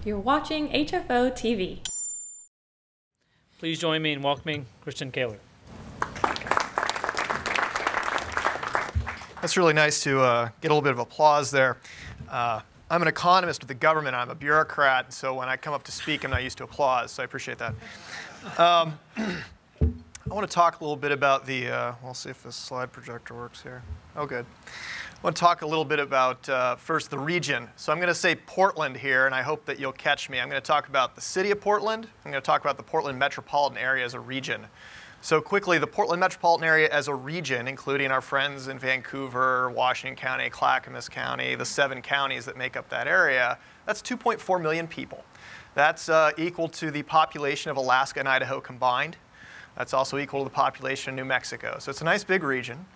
You're watching HFO-TV. Please join me in welcoming Christian Kaylor. That's really nice to get a little bit of applause there. I'm an economist with the government. I'm a bureaucrat, so when I come up to speak, I'm not used to applause, so I appreciate that. I want to talk a little bit about the, we'll see if this slide projector works here. Oh, good. I want to talk a little bit about, first, the region. So I'm going to say Portland here, and I hope that you'll catch me. I'm going to talk about the city of Portland. I'm going to talk about the Portland metropolitan area as a region. So quickly, the Portland metropolitan area as a region, including our friends in Vancouver, Washington County, Clackamas County, the 7 counties that make up that area, that's 2.4 million people. That's equal to the population of Alaska and Idaho combined. That's also equal to the population of New Mexico. So it's a nice big region.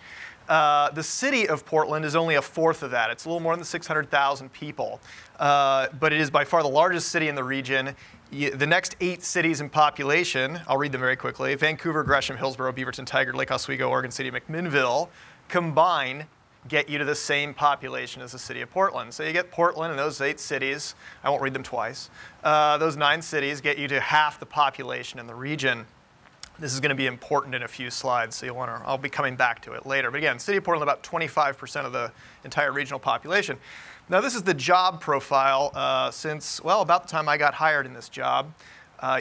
The city of Portland is only a fourth of that. It's a little more than 600,000 people. But it is by far the largest city in the region. The next 8 cities in population, I'll read them very quickly, Vancouver, Gresham, Hillsborough, Beaverton, Tigard, Lake Oswego, Oregon City, McMinnville, combined get you to the same population as the city of Portland. So you get Portland and those 8 cities, I won't read them twice, those 9 cities get you to half the population in the region. This is going to be important in a few slides, so I'll be coming back to it later. But again, city of Portland, about 25% of the entire regional population. Now this is the job profile since, well, about the time I got hired in this job.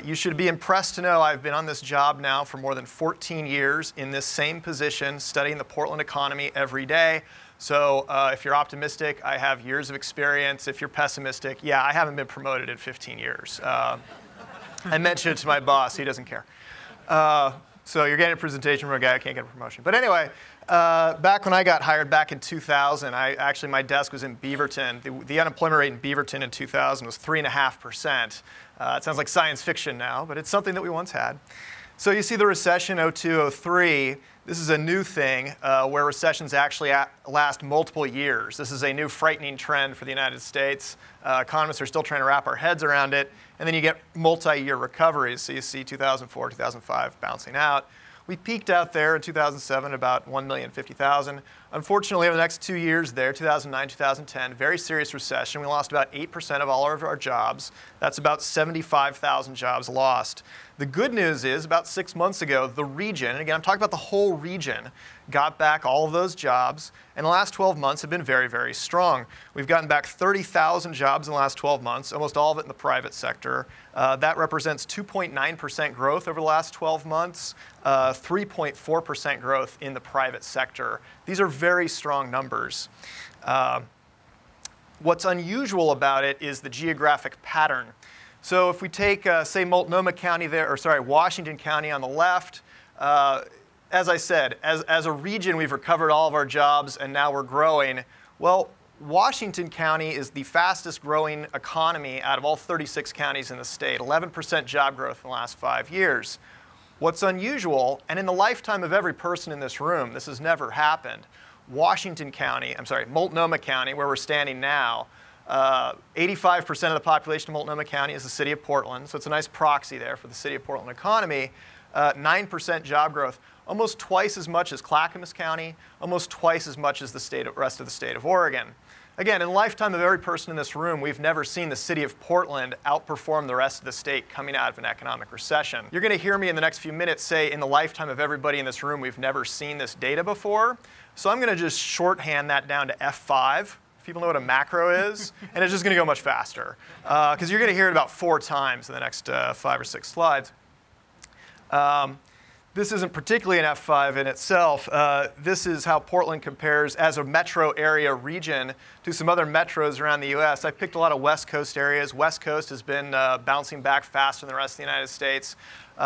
You should be impressed to know I've been on this job now for more than 14 years in this same position, studying the Portland economy every day. So if you're optimistic, I have years of experience. If you're pessimistic, yeah, I haven't been promoted in 15 years. I mentioned it to my boss. He doesn't care. So you're getting a presentation from a guy who can't get a promotion. But anyway, back when I got hired back in 2000, my desk was in Beaverton. The unemployment rate in Beaverton in 2000 was 3.5%. It sounds like science fiction now, but it's something that we once had. So you see the recession 02, 03. This is a new thing where recessions actually last multiple years. This is a new frightening trend for the United States. Economists are still trying to wrap our heads around it. And then you get multi-year recoveries. So you see 2004, 2005 bouncing out. We peaked out there in 2007 about 1,050,000. Unfortunately, over the next 2 years there, 2009, 2010, very serious recession. We lost about 8% of all of our jobs. That's about 75,000 jobs lost. The good news is, about 6 months ago, the region, and again, I'm talking about the whole region, got back all of those jobs, and the last 12 months have been very, very strong. We've gotten back 30,000 jobs in the last 12 months, almost all of it in the private sector. That represents 2.9% growth over the last 12 months, 3.4% growth in the private sector. These are very strong numbers. What's unusual about it is the geographic pattern. So if we take, say, Multnomah County there, or sorry, Washington County on the left, as I said, as a region, we've recovered all of our jobs, and now we're growing. Well, Washington County is the fastest growing economy out of all 36 counties in the state, 11% job growth in the last 5 years. What's unusual, and in the lifetime of every person in this room, this has never happened, Multnomah County, where we're standing now, 85% of the population of Multnomah County is the city of Portland, so it's a nice proxy there for the city of Portland economy. 9% job growth, almost twice as much as Clackamas County, almost twice as much as the rest of the state of Oregon. Again, in the lifetime of every person in this room, we've never seen the city of Portland outperform the rest of the state coming out of an economic recession. You're going to hear me in the next few minutes say, in the lifetime of everybody in this room, we've never seen this data before. So I'm going to just shorthand that down to F5. People know what a macro is, and it's just going to go much faster, because you're going to hear it about 4 times in the next 5 or 6 slides. This isn't particularly an F5 in itself. This is how Portland compares as a metro area region to some other metros around the US. I picked a lot of West Coast areas. West Coast has been bouncing back faster than the rest of the United States.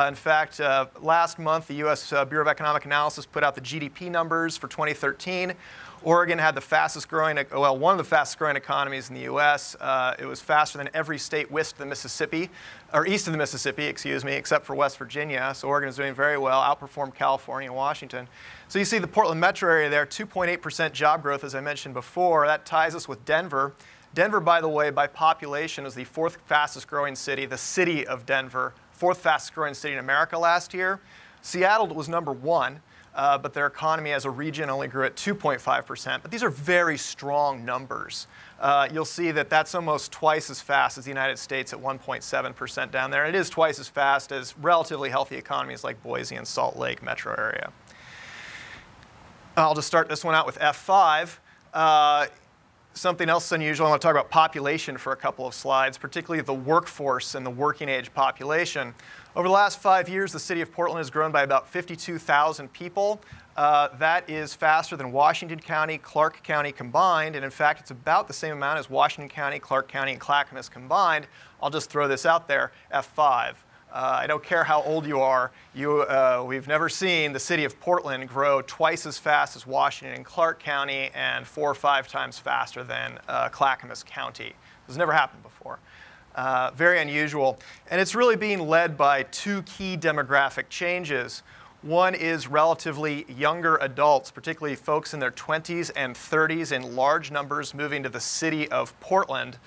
In fact, last month, the US Bureau of Economic Analysis put out the GDP numbers for 2013. Oregon had the fastest growing, well, one of the fastest growing economies in the US. It was faster than every state west of the Mississippi, or east of the Mississippi, excuse me, except for West Virginia. So Oregon is doing very well, outperformed California and Washington. So you see the Portland metro area there, 2.8% job growth, as I mentioned before. That ties us with Denver. Denver, by the way, by population was the 4th fastest growing city, the city of Denver, 4th fastest growing city in America last year. Seattle was number 1. but their economy as a region only grew at 2.5%. But these are very strong numbers. You'll see that that's almost twice as fast as the United States at 1.7% down there. It is twice as fast as relatively healthy economies like Boise and Salt Lake metro area. I'll just start this one out with F5. Something else unusual, I want to talk about population for a couple of slides, particularly the workforce and the working age population. Over the last 5 years, the city of Portland has grown by about 52,000 people. That is faster than Washington County, Clark County combined, and in fact, it's about the same amount as Washington County, Clark County, and Clackamas combined. I'll just throw this out there, F5. I don't care how old you are, we've never seen the city of Portland grow twice as fast as Washington and Clark County and 4 or 5 times faster than Clackamas County. This has never happened before. Very unusual. And it's really being led by 2 key demographic changes. One is relatively younger adults, particularly folks in their 20s and 30s in large numbers moving to the city of Portland.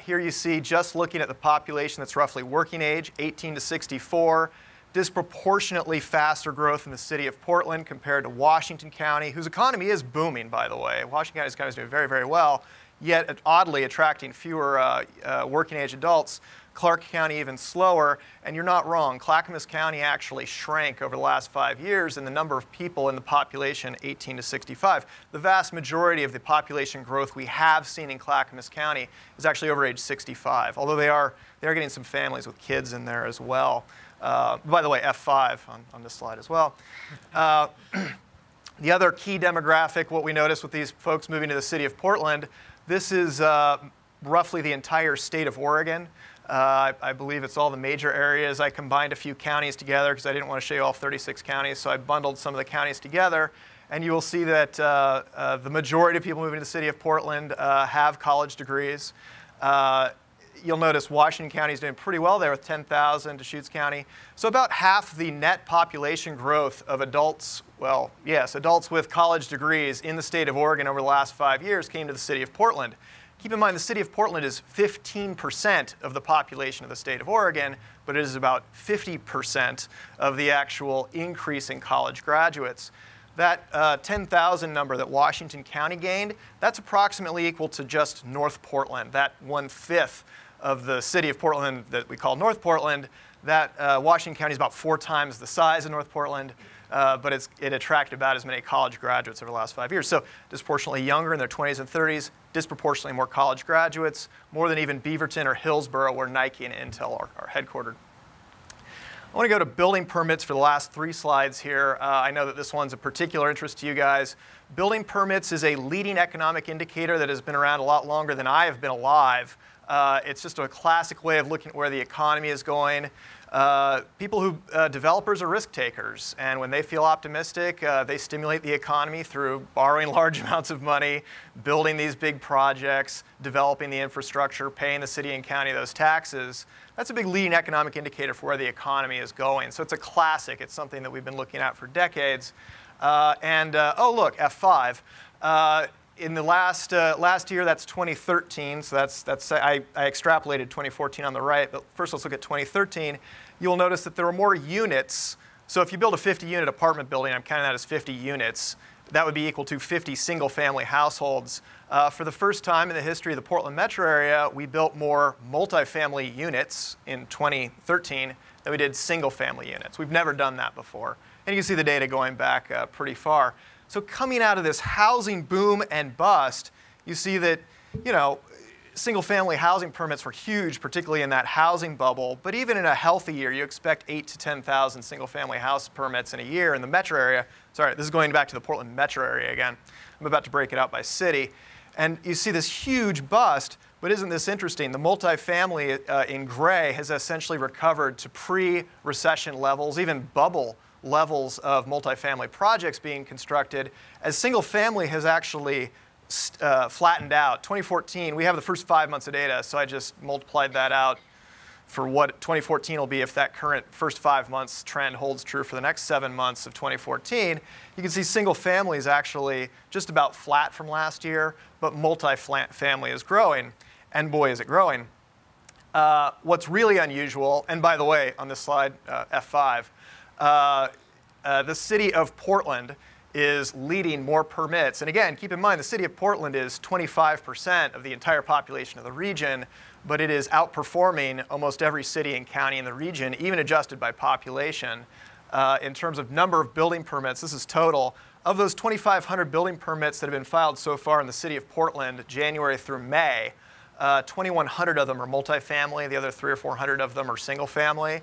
Here you see, just looking at the population that's roughly working age, 18 to 64, disproportionately faster growth in the city of Portland compared to Washington County, whose economy is booming, by the way. Washington County's economy is doing very, very well, yet oddly attracting fewer working age adults. Clark County even slower, and you're not wrong. Clackamas County actually shrank over the last 5 years in the number of people in the population 18 to 65. The vast majority of the population growth we have seen in Clackamas County is actually over age 65, although they are getting some families with kids in there as well. By the way, F5 on this slide as well. The other key demographic, what we notice with these folks moving to the city of Portland, this is roughly the entire state of Oregon. I believe it's all the major areas. I combined a few counties together because I didn't want to show you all 36 counties, so I bundled some of the counties together. And you will see that the majority of people moving to the city of Portland have college degrees. You'll notice Washington County is doing pretty well there with 10,000, Deschutes County. So about half the net population growth of adults, well, yes, adults with college degrees in the state of Oregon over the last 5 years came to the city of Portland. Keep in mind, the city of Portland is 15% of the population of the state of Oregon, but it is about 50% of the actual increase in college graduates. That 10,000 number that Washington County gained, that's approximately equal to just North Portland, that 1/5 of the city of Portland that we call North Portland. That Washington County is about 4 times the size of North Portland. But it attracted about as many college graduates over the last 5 years. So disproportionately younger in their 20s and 30s, disproportionately more college graduates, more than even Beaverton or Hillsborough, where Nike and Intel are headquartered. I want to go to building permits for the last 3 slides here. I know that this one's of particular interest to you guys. Building permits is a leading economic indicator that has been around a lot longer than I have been alive. It's just a classic way of looking at where the economy is going. Developers are risk takers, and when they feel optimistic, they stimulate the economy through borrowing large amounts of money, building these big projects, developing the infrastructure, paying the city and county those taxes. That's a big leading economic indicator for where the economy is going. So it's a classic. It's something that we've been looking at for decades. Oh, look, F5. In the last year, that's 2013, so I extrapolated 2014 on the right, but first let's look at 2013. You'll notice that there are more units. So if you build a 50-unit apartment building, I'm counting that as 50 units, that would be equal to 50 single-family households. For the first time in the history of the Portland metro area, we built more multifamily units in 2013 than we did single-family units. We've never done that before. And you can see the data going back pretty far. So coming out of this housing boom and bust, you see that, single-family housing permits were huge, particularly in that housing bubble. But even in a healthy year, you expect 8,000 to 10,000 single-family house permits in a year in the metro area. Sorry, this is going back to the Portland metro area again. I'm about to break it out by city. And you see this huge bust, but isn't this interesting? The multifamily in gray has essentially recovered to pre-recession levels, even bubble levels of multifamily projects being constructed, as single family has actually flattened out. 2014, we have the first 5 months of data, so I just multiplied that out for what 2014 will be if that current first 5 months trend holds true for the next 7 months of 2014. You can see single family is actually just about flat from last year, but multifamily is growing, and boy is it growing. What's really unusual, and by the way, on this slide, F5, the city of Portland is leading more permits. And again, keep in mind, the city of Portland is 25% of the entire population of the region, but it is outperforming almost every city and county in the region, even adjusted by population. In terms of number of building permits, this is total. Of those 2,500 building permits that have been filed so far in the city of Portland, January through May, 2,100 of them are multifamily. The other 300 or 400 of them are single family.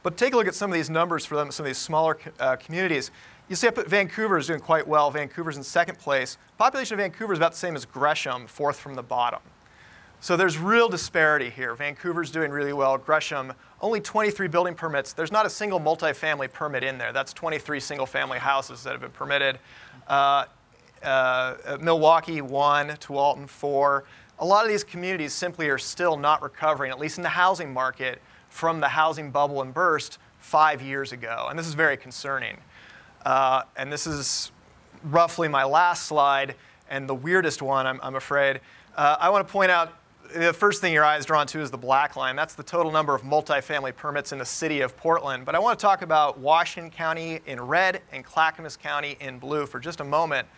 But take a look at some of these numbers for them, some of these smaller communities. You see, I put Vancouver is doing quite well. Vancouver's in second place. Population of Vancouver is about the same as Gresham, fourth from the bottom. So there's real disparity here. Vancouver's doing really well. Gresham, only 23 building permits. There's not a single multifamily permit in there. That's 23 single-family houses that have been permitted. Milwaukee, 1. Tualatin, 4. A lot of these communities simply are still not recovering, at least in the housing market, from the housing bubble and burst 5 years ago. And this is very concerning. And this is roughly my last slide, and the weirdest one, I'm afraid. I want to point out, the first thing your eye is drawn to is the black line. That's the total number of multifamily permits in the city of Portland. But I want to talk about Washington County in red and Clackamas County in blue for just a moment.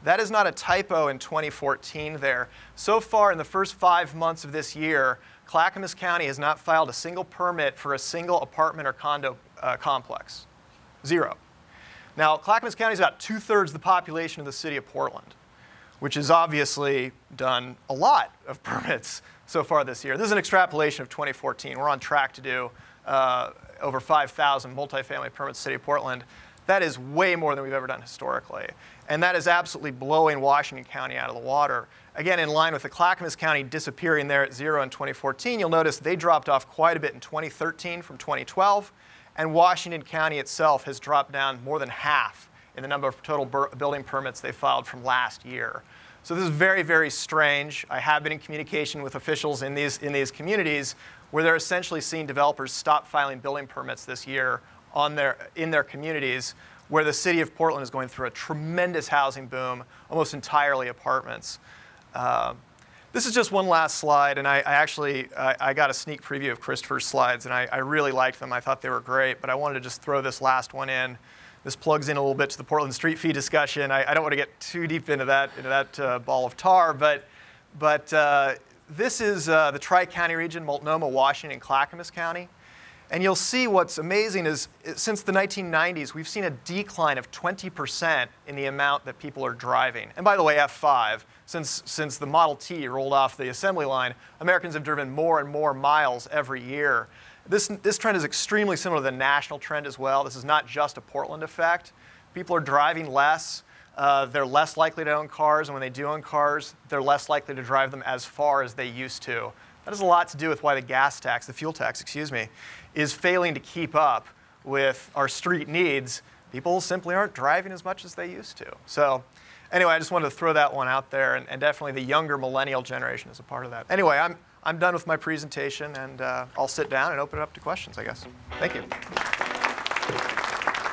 That is not a typo in 2014 there. So far in the first 5 months of this year, Clackamas County has not filed a single permit for a single apartment or condo complex. 0. Now, Clackamas County is about 2/3 the population of the city of Portland, which has obviously done a lot of permits so far this year. This is an extrapolation of 2014. We're on track to do over 5,000 multifamily permits in the city of Portland. That is way more than we've ever done historically. And that is absolutely blowing Washington County out of the water. Again, in line with the Clackamas County disappearing there at 0 in 2014, you'll notice they dropped off quite a bit in 2013 from 2012. And Washington County itself has dropped down more than half in the number of total building permits they filed from last year. So this is very, very strange. I have been in communication with officials in these communities where they're essentially seeing developers stop filing building permits this year in their communities, where the city of Portland is going through a tremendous housing boom, almost entirely apartments. This is just one last slide, and I got a sneak preview of Christopher's slides, and I really liked them. I thought they were great, but I wanted to just throw this last one in. This plugs in a little bit to the Portland street fee discussion. I don't want to get too deep into that ball of tar, but this is the Tri-County region, Multnomah, Washington, and Clackamas County. And you'll see what's amazing is since the 1990s, we've seen a decline of 20% in the amount that people are driving. And by the way, F5, since the Model T rolled off the assembly line, Americans have driven more and more miles every year. This trend is extremely similar to the national trend as well. This is not just a Portland effect. People are driving less. They're less likely to own cars, and when they do own cars, they're less likely to drive them as far as they used to. That has a lot to do with why the fuel tax, is failing to keep up with our street needs. People simply aren't driving as much as they used to. So anyway, I just wanted to throw that one out there, and definitely the younger millennial generation is a part of that. Anyway, I'm done with my presentation, and I'll sit down and open it up to questions, I guess. Thank you.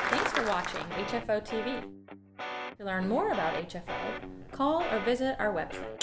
Thanks for watching HFO-TV. To learn more about HFO, call or visit our website.